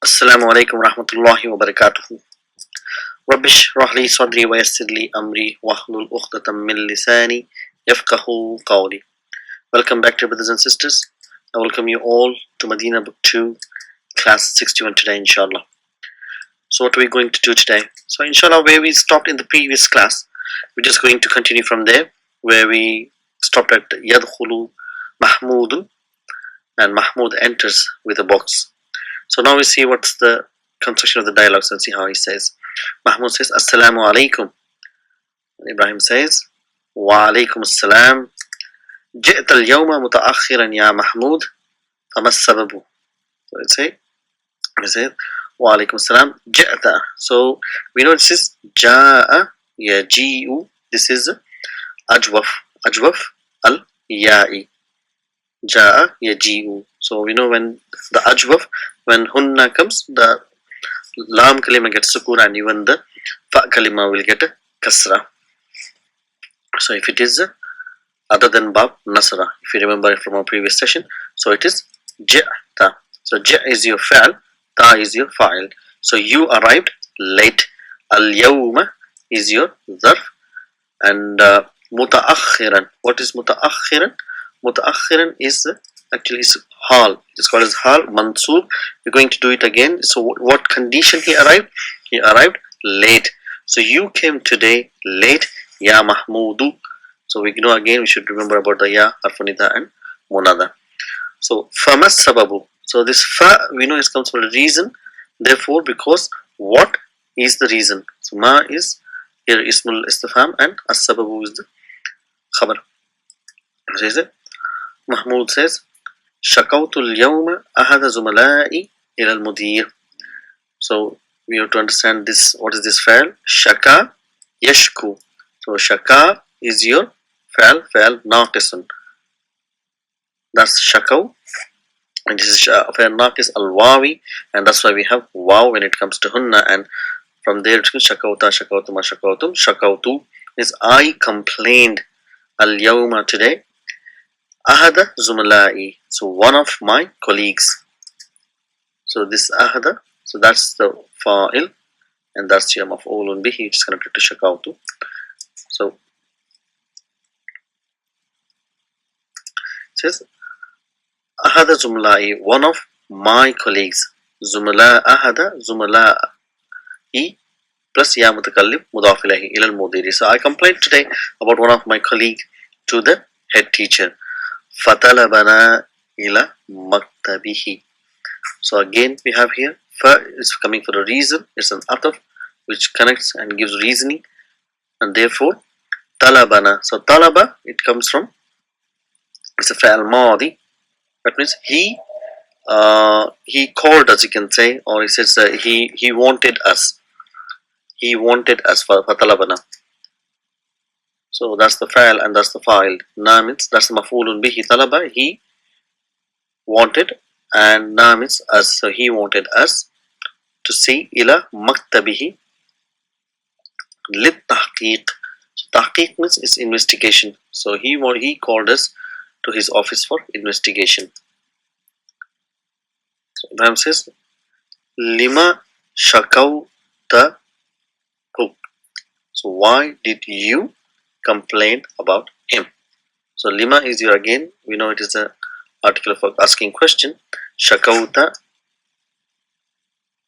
Assalamu alaikum warahmatullahi wabarakatuh. Rabbi shrah li sadri wa yassir li amri wahlul uqdatam min lisani yafqahu qawli. Welcome back to brothers and sisters. I welcome you all to Madina Book 2, Class 61 today, inshaAllah. So what are we going to do today? So inshaAllah, where we stopped in the previous class, we're just going to continue from there, where we stopped at Yadkhulu Mahmudun, and Mahmud enters with a box. So now we see what's the construction of the dialogues and see how he says. Mahmud says, Assalamu alaikum. Ibrahim says, Wa alaikum assalam. جئت اليوم متأخرا يا محمود فما السبب? So it says, Wa alaikum assalam. جئت. So we know this is جاء يجيء. This is أجوف al-ya'i. جاء يجيء. So we know when the ajwaf, when hunna comes, the lam kalima gets sukun and even the fa kalima will get a kasra. So if it is other than bab, nasra, if you remember it from our previous session, so it is ja'ta. So ja is your fa'al, ta is your fa'il. So you arrived late. Al-yawma is your zarf, and muta'akhiran. What is muta'akhiran? Muta'akhiran is actually is hal. It is called as hal mansub. We're going to do it again. So what condition he arrived? He arrived late. So you came today late, ya mahmudu. So we know again, we should remember about the ya, harfunida and munada. So famas sababu. So this fa, we know it comes from a reason. Therefore, because what is the reason? So ma is here ismul istifham and as sababu is the khabar. So is it? Mahmud says, شكوت اليوم أحد زملائي إلى المدير. So we have to understand this. What is this fa'al? Shaka yashku. So shaka is your fa'al naqisun. That's shakaw. And this is fa'al naqis al-wawi. And that's why we have waw when it comes to hunna. And from there to shakawta, shakawtuma, shakawtum. Shakawtu is I complained al-yawma today. Ahada zumala'i. So one of my colleagues. So this ahada, so that's the fa'il, and that's your maf'ulun bihi, which is connected to shakawtu. So it says ahada zumala'i, one of my colleagues. Zumala ahada zumala'i plus ya mutakallim mudaf ilayhi ila al-mudiri. So I complained today about one of my colleague to the head teacher. Fatalabana ila maktabihi. So again we have here fa is coming for a reason. It's an ataf which connects and gives reasoning, and therefore talabana. So talaba, it comes from, it's a fa'al madi. That means he called us, you can say, or he says he wanted us. He wanted us for fatalabana. So that's the fa'al and that's the fa'il. Na means that's the maf'ulun bihi. Talaba, he wanted, and na means us. So he wanted us to see ila maktabihi lit tahqiq. So tahqiq means is investigation. So he called us to his office for investigation. So Ibrahim says, lima shakawta hu. So why did you complain about him? So lima is your, again we know it is a article for asking question. Shakawta,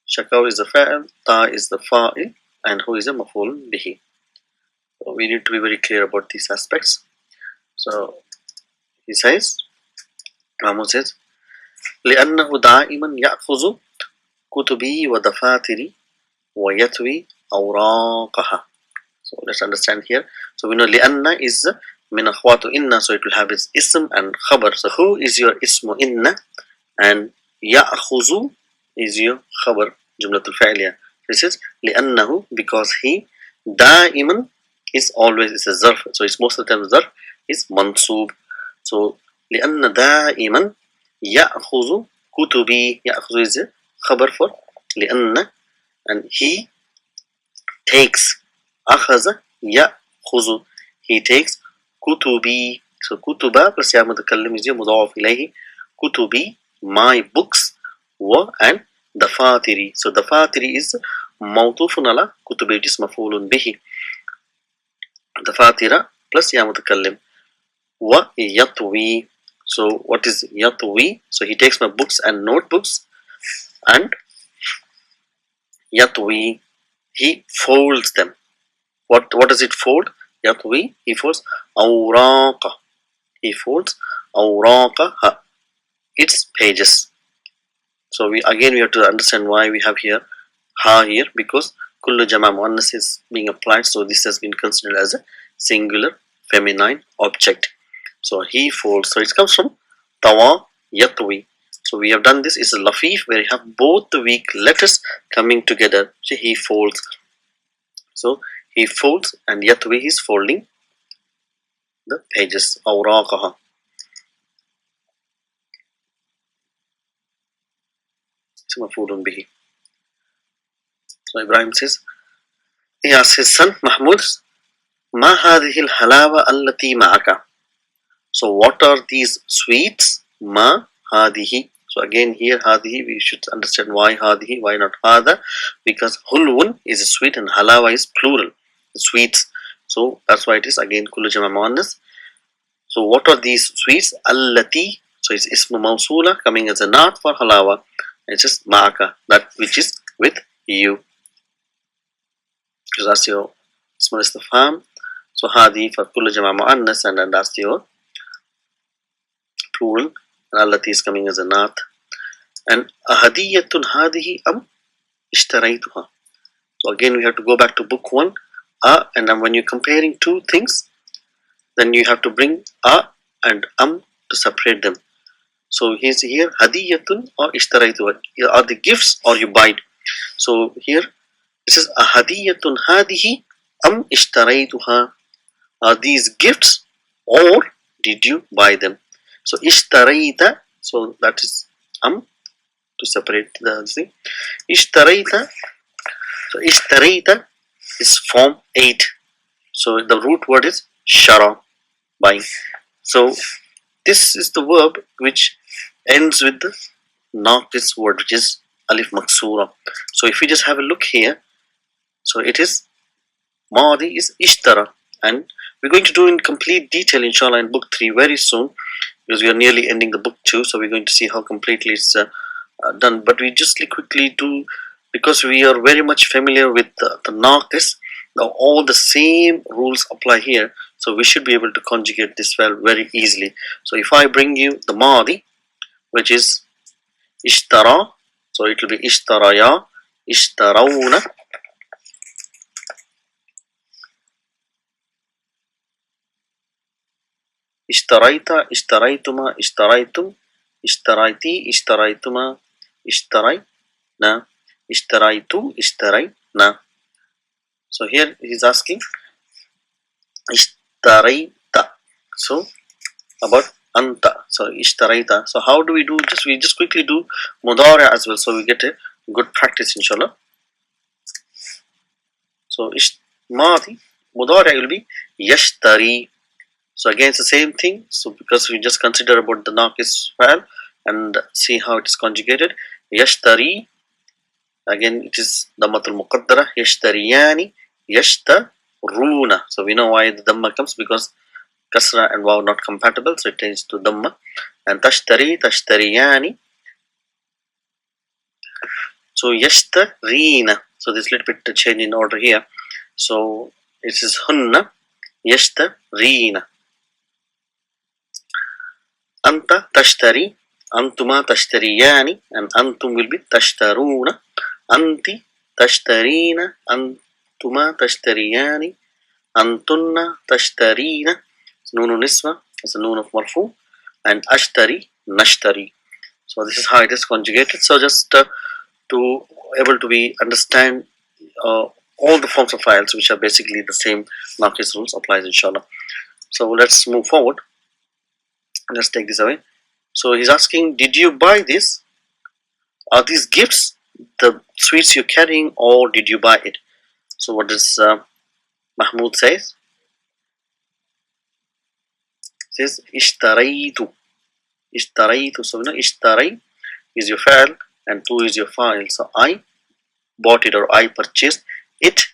shakaw is the fa'il, ta is the fa'il, and who is a maf'ul bihi. So we need to be very clear about these aspects. So he says, Mahmud says, لأنه دائما يأخذ كتبي ودفاتري ويتوي أوراقها. So let's understand here. So we know li'anna is min akhwatu inna, so it will have its ism and khabar. So who is your ismu inna, and ya'khuzu is your khabar, jumlatul fa'liya. This is li'annahu, because he, da'iman is always, is a zarf. So it's most of the time zarf is mansub. So li'anna da'iman ya'khuzu kutubi. Ya'khuzu is a khabar for li'anna, and he takes. Akhaza ya'khuzu, he takes. Kutubi, so kutuba plus ya mutakallim is your mudaf ilayhi. Kutubi, my books, wa, and دفاتري. So دفاتري is موطوف على كتب is مفعول به. دفاتر plus يا متكلم. ويطوي. So what is يطوي? So he takes my books and notebooks, and يطوي, he folds them. What does it fold? يطوي, he folds أوراق. He folds أوراقها, its pages. So we have to understand why we have here ha here, because kullu jama muannas is being applied, so this has been considered as a singular feminine object. So he folds, so it comes from tawa yatwi. So we have done this is a lafif where you have both the weak letters coming together. So he folds. So he folds, and yatwi is folding the pages. Awraqaha. Maf'ulun bihi. So Ibrahim says, he asks his son Mahmud, Ma hadhihi al-halawa allati ma'aka. So what are these sweets? Ma hadihi. So again here hadihi, we should understand why hadihi, why not hada, because hulwun is a sweet and halawa is plural, sweets. So that's why it is again kullu jama muannas. So what are these sweets? Allati. So it's ismu mawsula coming as a naat for halawa. It's just ma'aka, that which is with you. Because that's your ismu istifham. So hadi for kullu jama muannas, and then that's your plural, and allati is coming as a naat. And ahadiyatun hadihi am ishtaraytuha. So again we have to go back to book 1, and then when you're comparing two things, then you have to bring and to separate them. So here's here hadiyatun or ishtaraytuha are the gifts or you buy it. So here this is ahadiyatun hadihi am ishtaraytuha. Are these gifts or did you buy them? So ishtarayta, so that is to separate the thing. Ishtarayta. So ishtarayta is form 8. So the root word is shara, buying. So this is the verb which ends with the naqis word, which is alif maksura. So if we just have a look here, so it is madi is ishtara, and we're going to do in complete detail inshallah in book 3 very soon, because we are nearly ending the book 2, so we're going to see how completely it's done. But we just quickly do, because we are very much familiar with the naqis. Now all the same rules apply here, so we should be able to conjugate this well very easily. So if I bring you the madi, which is ishtara, so it will be ishtaraya, ishtarawna, ishtaraita, ishtaraytuma, ishtaraytum, ishtarayti, ishtaraytuma, ishtarayna, ishtaraytu, ishtarayna. So here he is asking ishtarayta. So about anta. So ishtarayta. So how do we do? We just quickly do mudari as well, so we get a good practice inshallah. So madi mudari will be yashtari. So again it's the same thing. So because we just consider about the naqis file and see how it is conjugated. Yashtari. Again it is dammatul muqaddara. Yashtariyani. Yashtaruna. So we know why the dhamma comes, because kasra and waw not compatible, so it changes to dhamma. And tashtari, tashtariyani. So yashtarina. So this little bit change in order here. So it is hunna, yashtarina. Anta tashtari, antuma tashtariyani, and antum will be tashtaruna. Anti tashtarina, antuma tashtariyani, antunna tashtarina. Noon niswa is a noon of marfu, and ashtari, nashtari. So this is how it is conjugated. So just to able to be understand all the forms of files, which are basically the same naqis rules applies inshallah. So let's move forward. Let's take this away. So he's asking, did you buy this? Are these gifts the sweets you're carrying, or did you buy it? So what does Mahmoud says? Says ishtaraytu. Ishtaraytu. So ishtaray is your fa'al, and tu is your fa'il. So I bought it or I purchased it.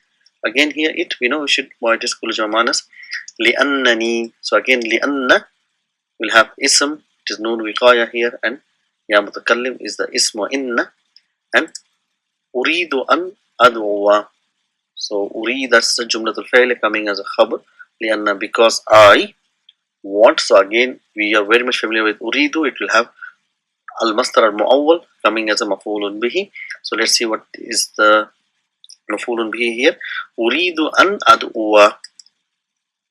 Again here it, we know we should avoid this kullu jamanas. لأنني. So again لأن will have ism, it is noon wiqaya here, and ya mutakallim is the ism inna, and uridu an adwa. So uri, that's the jumlatul fi'l coming as a khabar. لأن, because I want. So again we are very much familiar with uridu. It will have al masdar al muawwal coming as a maf'ulun bihi. So let's see what is the maf'ulun bihi here. Uridu an adwa.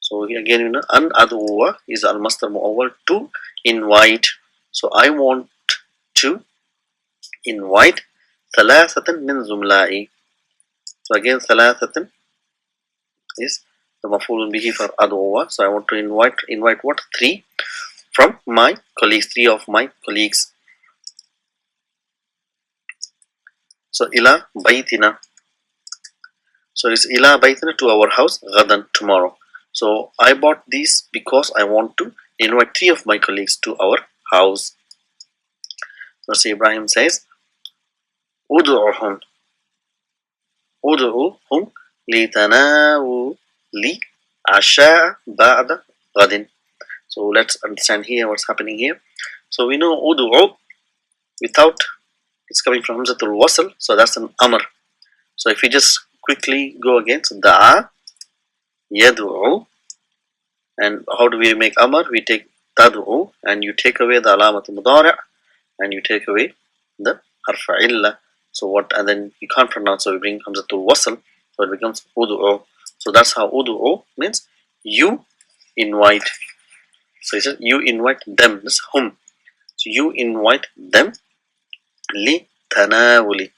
So again, you know, an adwa is al masdar muawwal, to invite. So I want to invite thalathatan min zumla'i. So again, thalathatan is the maf'ulun bihi for adwa. So I want to invite what? 3 from my colleagues, 3 of my colleagues. So ila baytina. So it's ila baytina, to our house, gadan, tomorrow. So I bought these because I want to invite 3 of my colleagues to our house. So say Ibrahim says, Udu'uhum. Udu'uhum litanawuli asha ba'da gadin. So let's understand here what's happening here. So we know udu'u without, it's coming from hamzatul wasl, so that's an amr. So if we just quickly go again, so da'a, yad'u, and how do we make amr? We take tad'u, and you take away the alamatul mudari', and you take away the harfa illa. So what, and then you can't pronounce, so we bring hamzatul wasl, so it becomes udu'u. So that's how udu'u means you invite. So he says you invite them, this hum. So you invite them li tanawuli.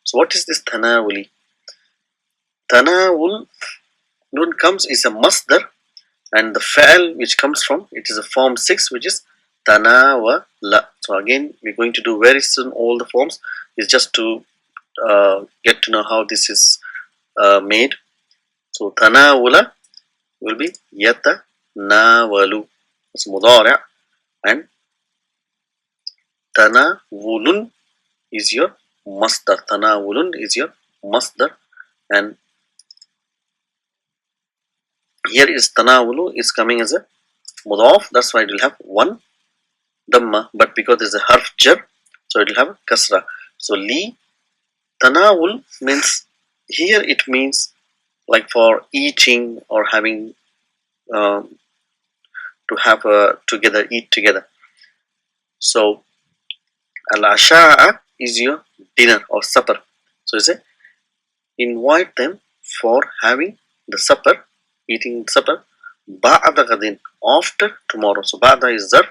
So what is this tanawuli? Tanawul, nun comes is a masdar, and the fa'al which comes from it is a form 6, which is tanawala. So again we're going to do very soon all the forms. Is just to get to know how this is made. So tanawula will be yata nawalu, it's mudari', and tanawulun is your masdar. Tanawulun is your masdar, and here is tanawulu is coming as a mudaf. That's why it will have 1 dhamma, but because there's a harf jar, so it will have a kasra. So li tanawul means, here it means like for eating or having to have together, eat together. So al-asha'a is your dinner or supper. So you say invite them for having the supper, eating supper, ba'da gadin, after tomorrow. So ba'da is zar,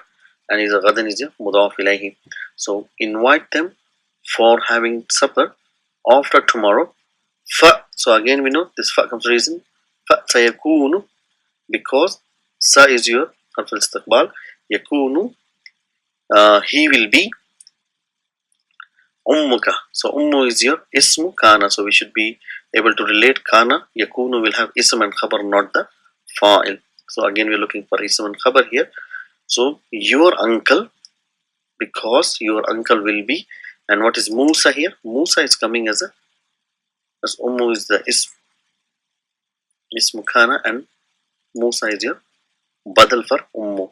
and is gadin is your mudaf ilayhi. So invite them for having supper after tomorrow. Fa, so again we know this fa comes reason. Fa sayakunu, because sa is your harf al-istiqbal, yakunu, he will be ummuka. So ummu is your ismu kana, so we should be able to relate kana. Yakunu will have ism and khabar, not the fa'il. So again we're looking for ism and khabar here. So your uncle, because your uncle will be, and what is Musa here? Musa is coming as ummu is the ismu kana, and Musa is your badal for ummu,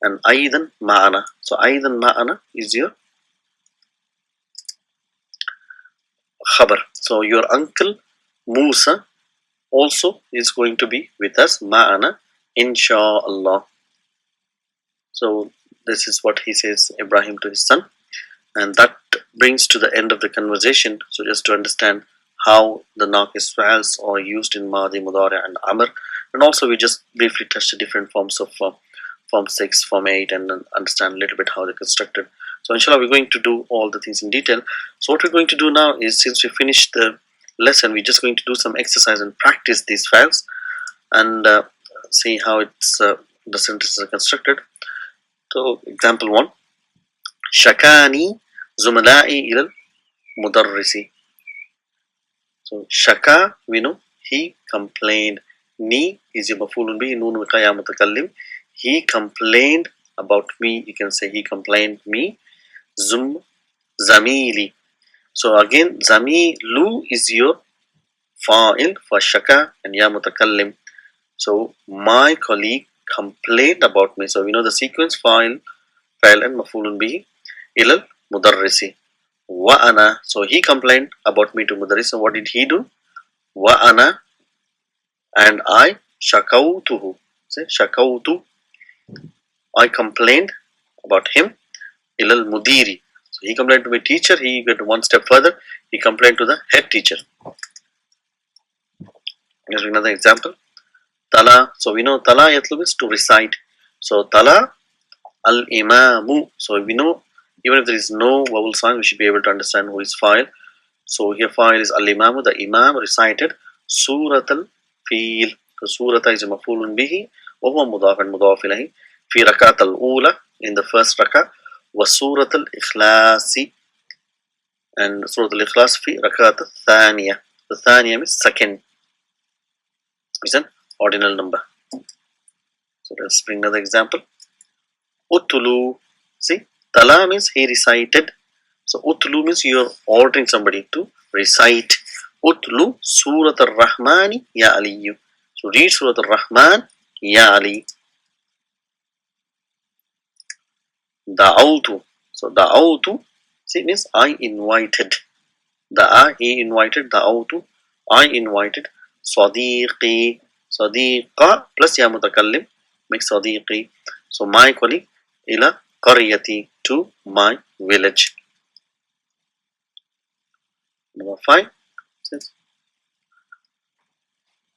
and aidan ma'ana. So aidan ma'ana is your khabar. So your uncle Musa also is going to be with us, ma'ana, inshaAllah. So this is what he says, Ibrahim, to his son, and that brings to the end of the conversation. So just to understand how the naqis fi'als are used in Madi, Mudari and Amr, and also we just briefly touched the different forms of form 6, form 8, and understand a little bit how they're constructed. So inshallah we're going to do all the things in detail. So what we're going to do now is, since we finished the lesson, we're just going to do some exercise and practice these files, and see how it's the sentences are constructed. So example 1, Shakani Zumala'i ilal Mudarrisi. So Shaka, we know, he complained. Ni is your maf'ulun bihi, noon wiqaya mutakallim. He complained about me, you can say he complained me. Zum zamili. So again, zamilu is your fa'il for shaka and ya mutakallim. So my colleague complained about me. So we know the sequence fa'il and maf'ulun bihi ilal mudarrisi. Wa ana. So he complained about me to mudarris. So what did he do? Wa ana, and I shakautuhu. Say shakautu. I complained about him ilal mudiri. So he complained to my teacher. He went one step further. He complained to the head teacher. Here's another example. Tala. So we know tala yatlu is to recite. So tala al imamu. So we know even if there is no vowel sign, we should be able to understand who is fa'il. So here fa'il is al imamu. The imam recited surat al fil. So surata is a maf'ulun bihi. Wa huwa mudaf and mudaf ilayhi. Fi rakat al ula, in the first rakah. Wa surat al ikhlasi, and surat al ikhlas fi rakat al thaniya. The thaniya means second. Is an ordinal number. So let's bring another example. Utulu. See, tala means he recited. So utlu means you are ordering somebody to recite. Utlu Surat al-Rahmani ya Aliyu. So read Surat al-Rahman ya Ali. Da'autu. So da'autu, see, means I invited. Da'a, he invited. Da'autu, I invited. Sadiqi. Sadiqa plus ya mutakallim makes sadiqi. So my colleague ila qaryati, to my village. Number 5 says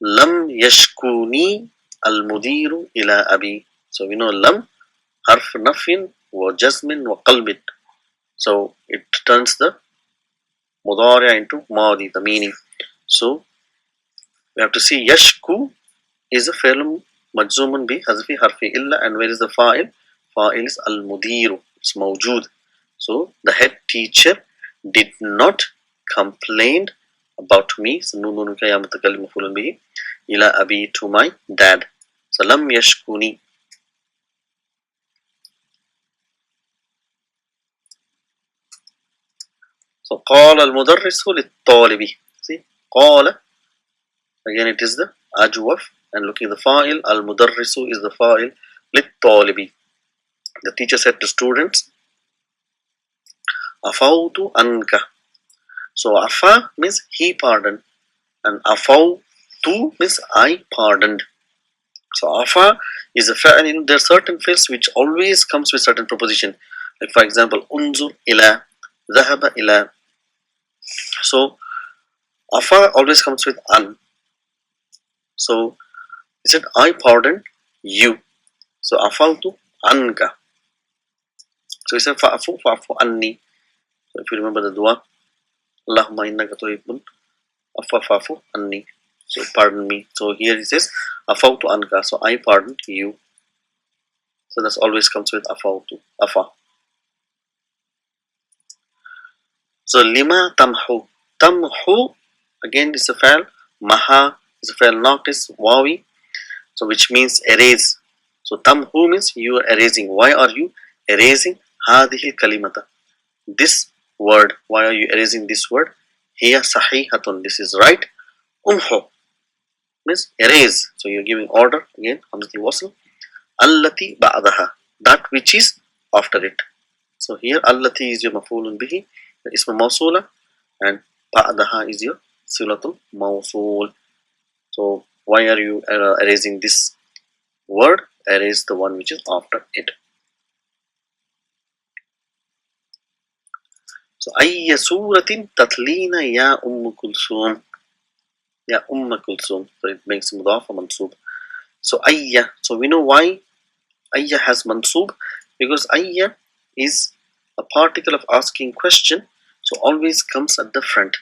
Lam yashkuni al-mudiru ila abi. So we know lam harf nafin wa jazmin wa qalbin. So it turns the mudari into madi, the meaning. So we have to see yashku is a fi'l majzumun bi hazfi harfi illa, and where is the fa'il? Fa'il is al-mudiru. It's mawjood. So the head teacher did not complain about me. So nun ka ya mutakallim maf'ulun bihi ila abi, to my dad. So lam yashkuni. So قال المدرس للطالب. See, قال, again it is the ajwaf, and looking at the fa'il, al-mudarrisu is the fa'il, للطالب. The teacher said to students, afawtu anka. So afa means he pardoned, and afawtu means I pardoned. So afa is a fa'il. There are certain fi'ls which always comes with certain preposition. Like for example, unzur ila, dhahaba ila. So afa always comes with an. So he said, I pardon you. So afawtu anka. So he said, fa'fu anni. So if you remember the dua, Allahumma innaka tuhibbul afwa fa'fu anni. So pardon me. So here he says, afawtu anka. So I pardon you. So that always comes with afawtu, afa. So lima tamhu. Tamhu again is a fa'il. Maha is a fa'il naqis, wawi. So which means erase. So tamhu means you are erasing. Why are you erasing hadhihi kalimata? This word. Why are you erasing this word? Hiya sahihatun. This is right. Umhu means erase. So you're giving order again. Hamzatul wasl. Allati ba'daha. That which is after it. So here allati is your maf'ulun bihi, the ism mawsula, and ba'daha is your silatul mawsul. So why are you erasing this word? Erase the one which is after it. So ayya suratin tatlina ya kulsum. Ya kulsum. So it makes mudaf mansub. So ayya. So we know why ayya has mansub, because ayya is a particle of asking question, so always comes at the front.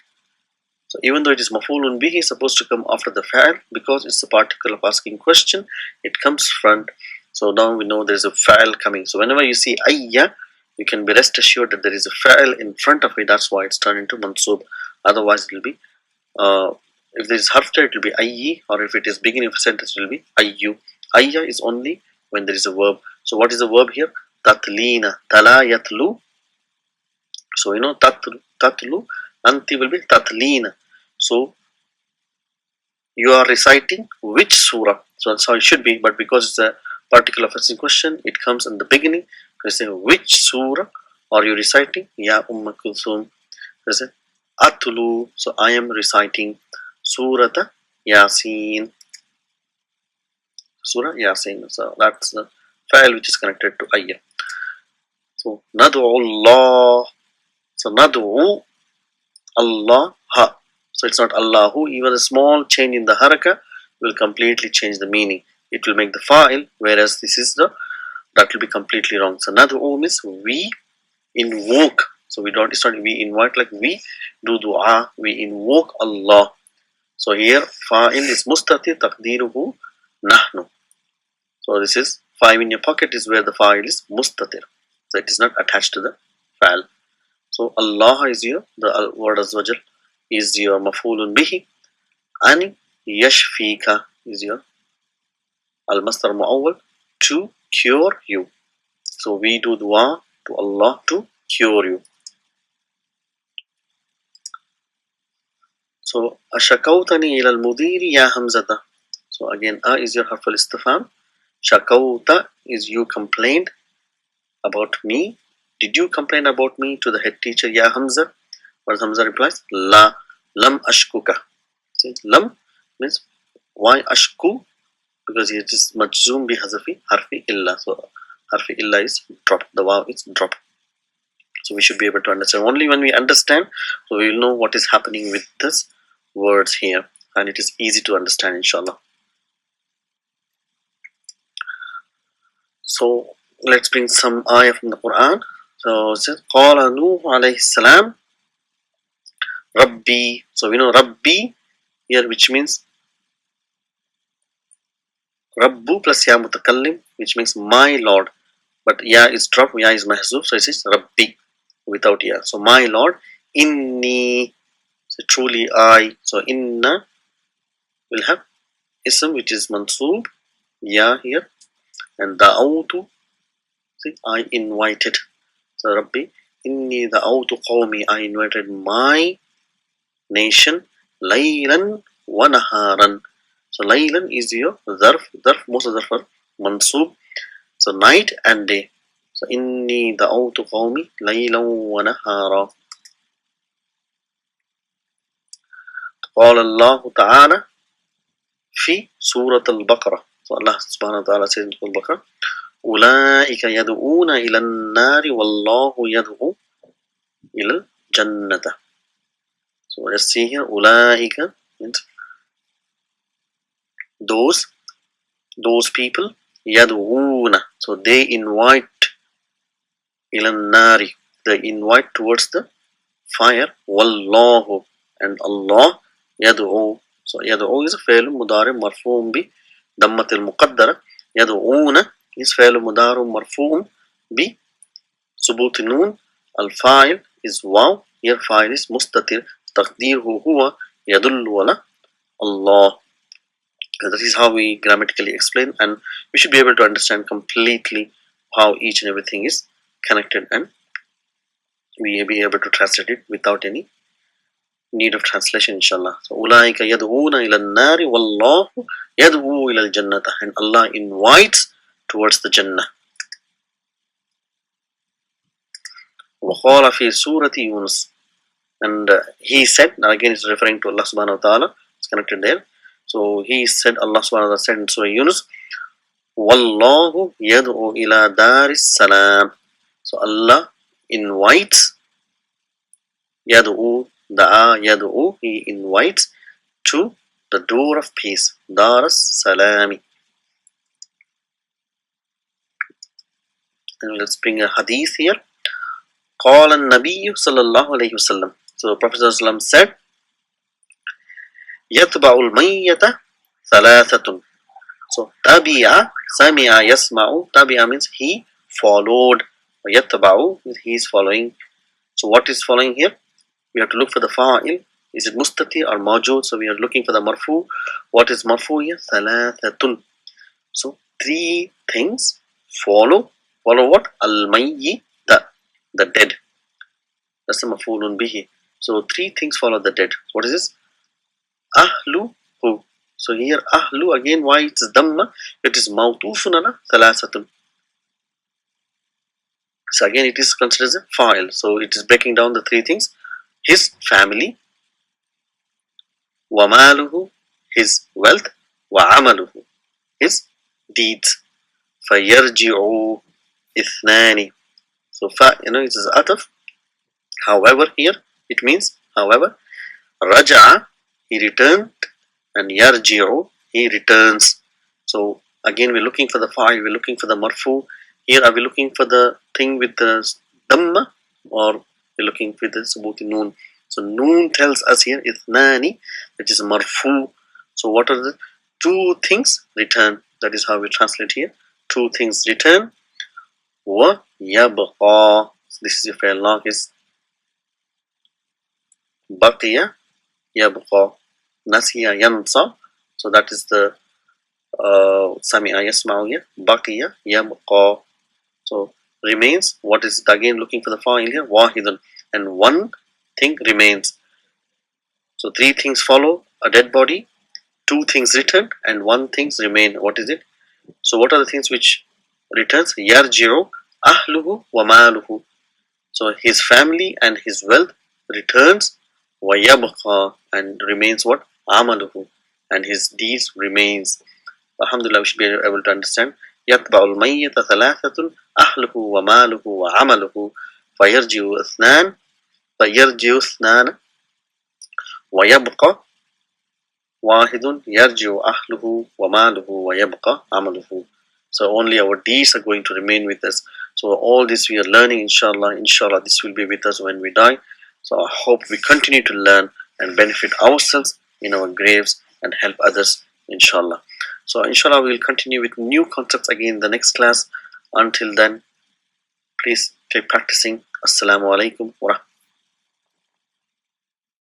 So even though it is maf'ulun bihi, supposed to come after the fa'il, because it's a particle of asking question, it comes front. So now we know there is a fa'il coming. So whenever you see ayya, you can be rest assured that there is a fa'il in front of it. That's why it's turned into mansub. Otherwise it will be if there is harf, it will be ayyi, or if it is beginning of a sentence, it will be ayyu. Ayya is only when there is a verb. So what is the verb here? Tatlina. Tala yatlu. So tatlu, anti will be tatlina. So you are reciting which surah. So that's how it should be, but because it's a particular first question, it comes in the beginning. You say which surah are you reciting? Ya Kulthum. You say atlu. So I am reciting Surah Yasin. Surah Yasin. So that's the file which is connected to ayah. So Nadu Allah. So Nadu Allah ha. So it's not Allahu. Even a small change in the haraka will completely change the meaning. It will make the file, whereas this is that will be completely wrong. So Nadu means we invoke. So it's not we invite, like we do dua, we invoke Allah. So here fa'il is mustatir taqdiruhu nahnu. So this is 5 in your pocket is where the fa'il is mustatir. So it is not attached to the fa'il. So Allah is your, the word azwajal is your maf'ulun bihi, and yashfika is your al-masdar mu'awwal, to cure you. So we do dua to Allah to cure you. So ashakawtani ila al-mudiri ya hamzata. So again is your harf al-istifham. Shakawta is you complained about me. Did you complain about me to the head teacher ya Hamza? What Hamza replies? La lam ashkuka. See, lam means why ashku? Because it is majzoom bi hazafi harfi illa. So harfi illa is dropped. The waw is dropped. So we should be able to understand. Only when we understand, so we will know what is happening with this words here, and it is easy to understand, inshallah. So let's bring some ayah from the Quran. So it says, Qala Nuh alayhi salam, Rabbi. So we know Rabbi here, which means Rabbu plus ya mutakallim, which means my Lord. But ya is dropped, ya is mahzuf, so it says Rabbi without ya. So my Lord, inni. So truly I. So inna will have ism, which is mansoob, ya here, and da'awtu. See, I invited. So Rabbi, inni da'awtu qawmi, I invited my nation, laylan wa naharan. So laylan is your zarf, most of the zarf are mansoob. So night and day. So inni da'awtu qawmi laylan wa nahara. قال الله تعالى في سورة البقرة. So Allah subhanahu wa ta'ala says in Surah Al-Baqarah, أولئك يدعون إلى النار والله يدعو إلى الجنة. So let's see here, أولئك means those people, يدعون, so they invite, إلى النار, they invite towards the fire, والله, and Allah, يدعو. So يدعو is فعل مضارع مرفوع بضمة المقدرة. يدعون is فعل مضارع مرفوع بثبوت النون. الفاعل is واو. Here فاعل is مستتر تقديره هو يدل على Allah. That is how we grammatically explain, and we should be able to understand completely how each and everything is connected, and we will be able to translate it without any need of translation, inshallah. So ulaika yad'una ila an-nari wallahu yad'u ila al-jannah, and Allah invites towards the Jannah. وقال في سورة يونس, and he said, now again it's referring to Allah subhanahu wa ta'ala, it's connected there. So he said, Allah subhanahu wa ta'ala said in Surah Yunus, Wallahu yad'u ila daris salam. So Allah invites, yad'u, da'a yad'u, he invites to the door of peace, daras salami. And let's bring a hadith here. قال النبي صلى الله عليه وسلم. So Prophet ﷺ said, يتبع الميت ثلاثة. So tabi'a, sami'a, yasma'u. Tabi'a means he followed. Yatba'u means he is following. So what is following here? We have to look for the fa'il. Is it mustati or mawjood? So we are looking for the marfu. What is marfu here? Thalathatun. So 3 things follow. Follow what? Al-mayyita, the dead. That's the maf'ulun bihi. So three things follow the dead. What is this? Ahluhu. So here ahlu again, why it's dhamma? It is mawtufun ala thalathatun. So again it is considered as a fa'il. So it is breaking down the three things. His family, wa maluhu, his wealth, wa amaluhu, his deeds. فَيَرْجِعُ إِثْنَانِ. So it is ataf. However, here it means however. Raja'a, he returned, and yarji'u, he returns. So again we're looking for the fa'il, we're looking for the marfu. Here are we looking for the thing with the dhamma, or we're looking for the subuti noon? So noon tells us here ithnani, which is marfu. So what are the two things? Return. That is how we translate here. Two things return. Wa yabqa. This is your fail log is baqiya yabqa. Nasiya yansa. So that is the sami'a yasma'u here. Baqiya yabqa. So remains. What is it again looking for the fa'il here? Wahidun. And one thing remains. So three things follow a dead body. Two things return and one things remain. What is it? So what are the things which returns? Yarji'u ahluhu wa maluhu. So his family and his wealth returns. Wa yabqa, and remains what? Amaluhu, and his deeds remains. Alhamdulillah, we should be able to understand. يتبع الميت ثلاثة أهله وماله وعمله فيرجع اثنان ويبقى واحد يرجع أهله وماله ويبقى عمله. So only our deeds are going to remain with us. So all this we are learning, inshallah. Inshallah, this will be with us when we die. So I hope we continue to learn and benefit ourselves in our graves and help others, inshallah. So inshallah, we will continue with new concepts again in the next class. Until then, please keep practicing. Assalamu alaikum wa rahmatullahi.